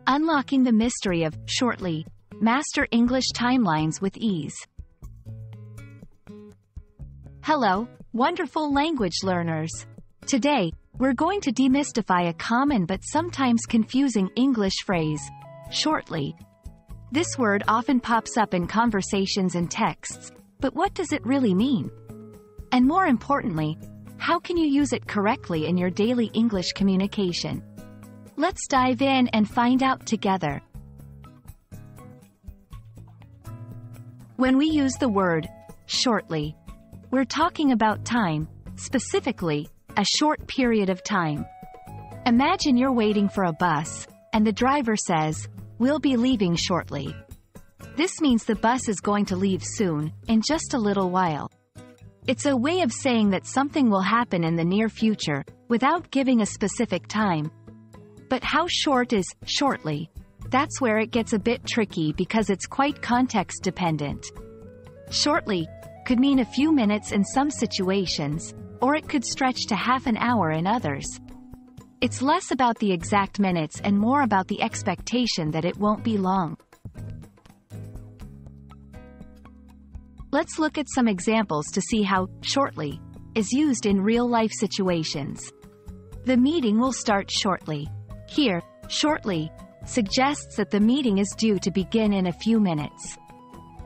Unlocking the mystery of shortly. Master English timelines with ease. Hello, wonderful language learners. Today, we're going to demystify a common but sometimes confusing English phrase, shortly. This word often pops up in conversations and texts, but what does it really mean? And more importantly, how can you use it correctly in your daily English communication? Let's dive in and find out together. When we use the word shortly, we're talking about time, specifically, a short period of time. Imagine you're waiting for a bus, and the driver says, "We'll be leaving shortly." This means the bus is going to leave soon, in just a little while. It's a way of saying that something will happen in the near future, without giving a specific time. But how short is shortly? That's where it gets a bit tricky because it's quite context dependent. Shortly could mean a few minutes in some situations, or it could stretch to half an hour in others. It's less about the exact minutes and more about the expectation that it won't be long. Let's look at some examples to see how shortly is used in real-life situations. The meeting will start shortly. Here, shortly suggests that the meeting is due to begin in a few minutes.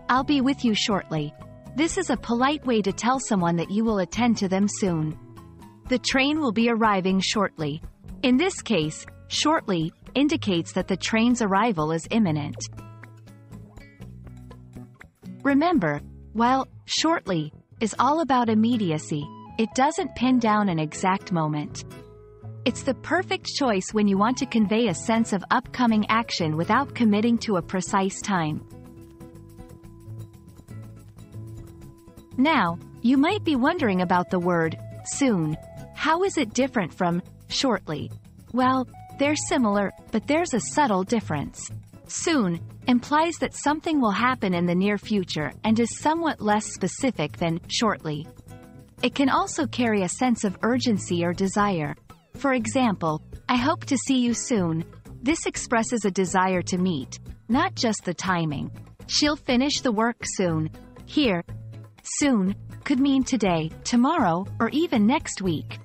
I'll be with you shortly. This is a polite way to tell someone that you will attend to them soon. The train will be arriving shortly. In this case, shortly indicates that the train's arrival is imminent. Remember, while shortly is all about immediacy, it doesn't pin down an exact moment. It's the perfect choice when you want to convey a sense of upcoming action without committing to a precise time. Now, you might be wondering about the word soon. How is it different from shortly? Well, they're similar, but there's a subtle difference. Soon implies that something will happen in the near future and is somewhat less specific than shortly. It can also carry a sense of urgency or desire. For example, "I hope to see you soon." This expresses a desire to meet, not just the timing. "She'll finish the work soon." Here, soon could mean today, tomorrow, or even next week.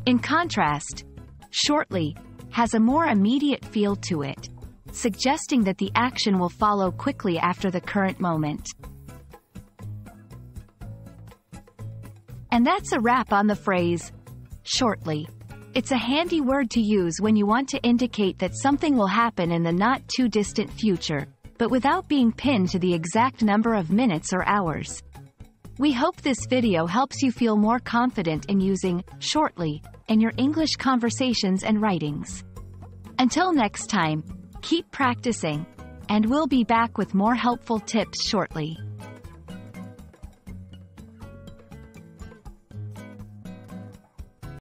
In contrast, shortly has a more immediate feel to it, suggesting that the action will follow quickly after the current moment. And that's a wrap on the phrase, shortly. It's a handy word to use when you want to indicate that something will happen in the not-too-distant future, but without being pinned to the exact number of minutes or hours. We hope this video helps you feel more confident in using shortly in your English conversations and writings. Until next time, keep practicing, and we'll be back with more helpful tips shortly.